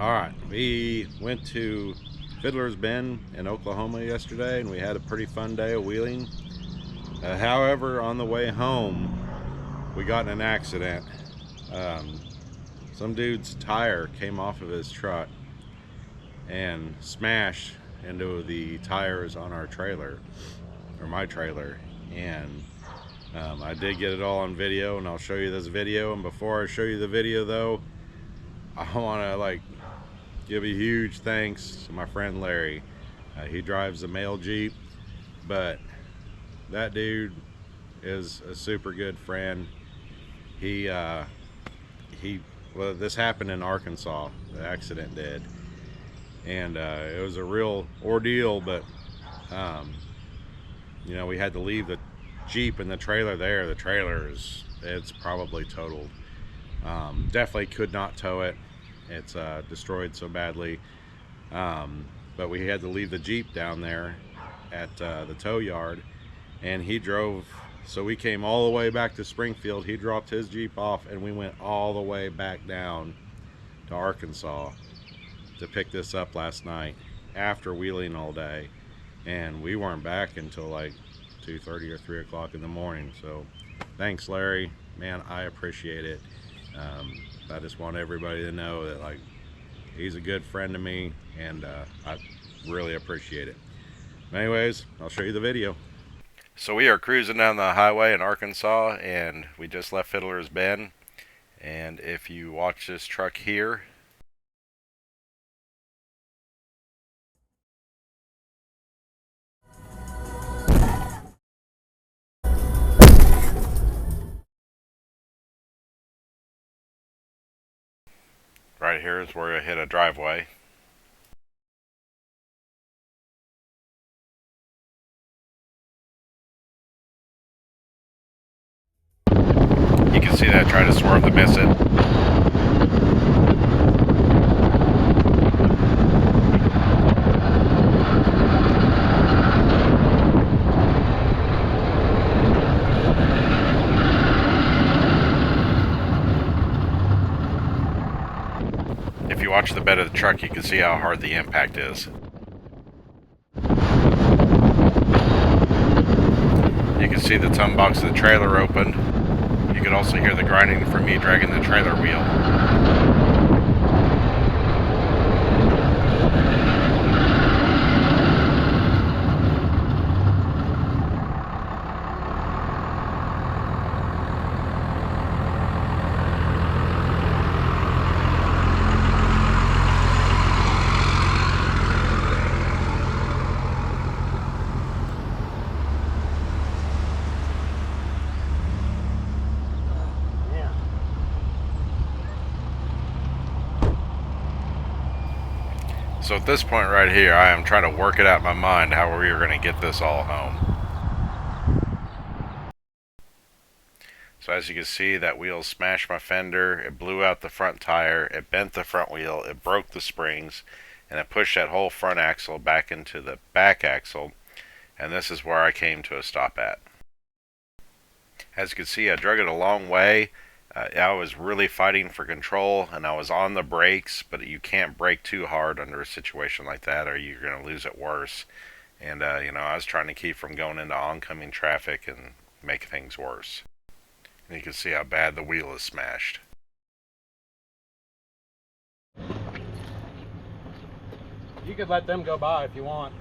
Alright, we went to Fiddler's Bend in Oklahoma yesterday and we had a pretty fun day of wheeling. However, on the way home, we got in an accident. Some dude's tire came off of his truck and smashed into the tires on our trailer, or my trailer, and I did get it all on video, and I'll show you this video. And before I show you the video though, I want to give a huge thanks to my friend Larry. He drives a mail Jeep, but that dude is a super good friend. Well, this happened in Arkansas, the accident did, and it was a real ordeal, but we had to leave the Jeep and the trailer there. The trailer it's probably totaled. Definitely could not tow it. It's destroyed so badly, but we had to leave the Jeep down there at the tow yard, and he drove. So we came all the way back to Springfield. He dropped his Jeep off, and we went all the way back down to Arkansas to pick this up last night after wheeling all day, and we weren't back until like 2:30 or 3 o'clock in the morning. So thanks, Larry, man, I appreciate it. I just want everybody to know that he's a good friend to me, and I really appreciate it. But anyways, I'll show you the video. So we are cruising down the highway in Arkansas, and we just left Fiddler's Bend. And if you watch this truck here, right here is where I hit a driveway. You can see that I tried to swerve to miss it. If you watch the bed of the truck, you can see how hard the impact is. You can see the tongue box of the trailer open. You can also hear the grinding from me dragging the trailer wheel. So at this point right here, I am trying to work it out in my mind how we are going to get this all home. So as you can see, that wheel smashed my fender, it blew out the front tire, it bent the front wheel, it broke the springs, and it pushed that whole front axle back into the back axle, and this is where I came to a stop at. As you can see, I drug it a long way. I was really fighting for control, and I was on the brakes, but you can't brake too hard under a situation like that or you're going to lose it worse. And I was trying to keep from going into oncoming traffic and make things worse. And you can see how bad the wheel is smashed. You could let them go by if you want.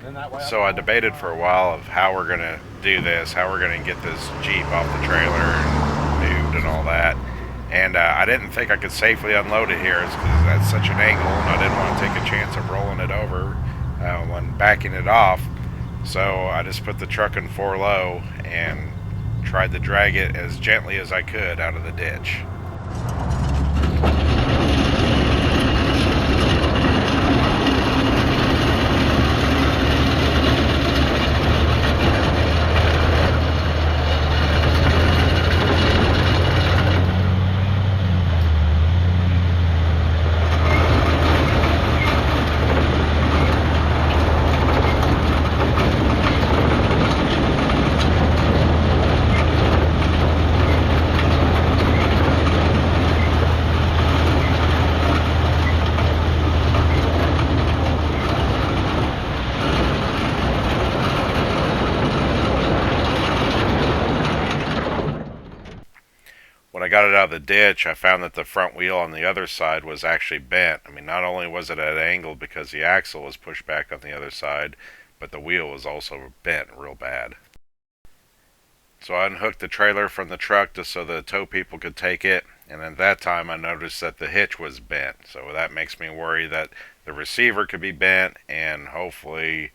Then that way so I debated for a while of how we're going to do this, how we're going to get this Jeep off the trailer and moved and all that. And I didn't think I could safely unload it here because that's such an angle, and I didn't want to take a chance of rolling it over when backing it off. So I just put the truck in 4-low and tried to drag it as gently as I could out of the ditch. got it out of the ditch, I found that the front wheel on the other side was actually bent. I mean, not only was it at an angle because the axle was pushed back on the other side, but the wheel was also bent real bad. So I unhooked the trailer from the truck just so the tow people could take it, and at that time I noticed that the hitch was bent. So that makes me worry that the receiver could be bent, and hopefully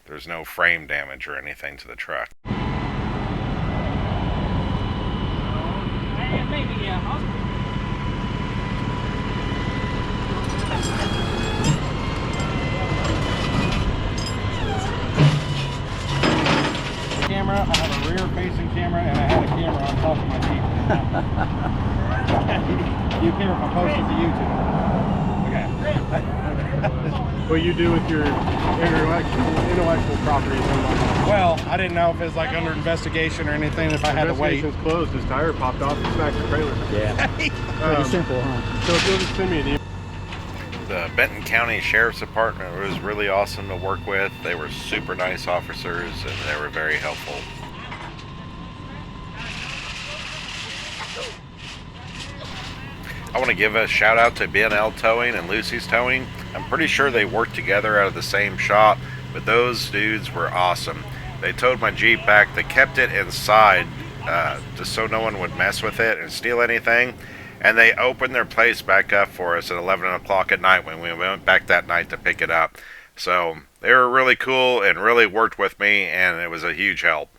there's no frame damage or anything to the truck. Maybe, yeah. Camera, I have a rear facing camera, and I had a camera on top of my Jeep. You care if I post it to YouTube? Okay. What you do with your intellectual property? Well, I didn't know if it was like under investigation or anything, if I had to wait. Investigation's closed. His tire popped off and smacked the trailer. Yeah. Pretty simple, huh? So if you'll just send me an email. The Benton County Sheriff's Department was really awesome to work with. They were super nice officers and they were very helpful. I want to give a shout out to BNL Towing and Lucy's Towing. I'm pretty sure they worked together out of the same shop, but those dudes were awesome. They towed my Jeep back. They kept it inside just so no one would mess with it and steal anything. And they opened their place back up for us at 11 o'clock at night when we went back that night to pick it up. So they were really cool and really worked with me, and it was a huge help.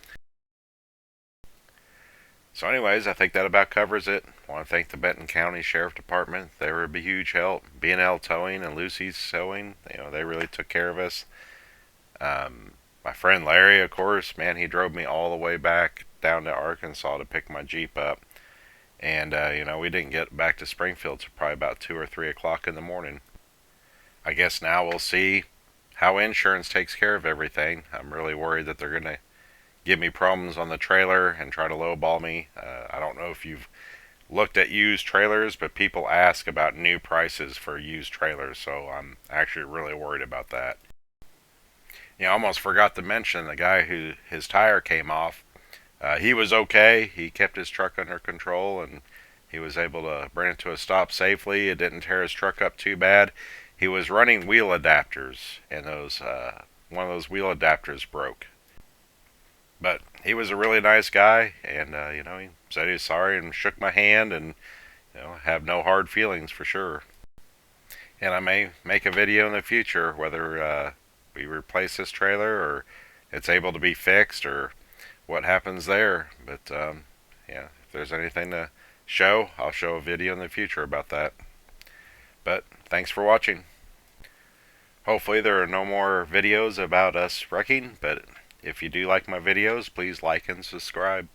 So anyways, I think that about covers it. I want to thank the Benton County Sheriff Department. They were a huge help. B&L Towing and Lucy's Towing, they really took care of us. My friend Larry, of course, man, he drove me all the way back down to Arkansas to pick my Jeep up. And, we didn't get back to Springfield till probably about 2 or 3 o'clock in the morning. I guess now we'll see how insurance takes care of everything. I'm really worried that they're going to give me problems on the trailer and try to lowball me. I don't know if you've looked at used trailers, but people ask about new prices for used trailers, so I'm actually really worried about that. I almost forgot to mention the guy who his tire came off. He was okay. He kept his truck under control and he was able to bring it to a stop safely. It didn't tear his truck up too bad. He was running wheel adapters, and one of those wheel adapters broke. But he was a really nice guy, and he said he was sorry and shook my hand, and have no hard feelings for sure. And I may make a video in the future whether we replace this trailer or it's able to be fixed or what happens there. But if there's anything to show, I'll show a video in the future about that. But thanks for watching. Hopefully there are no more videos about us wrecking, but if you do like my videos, please like and subscribe.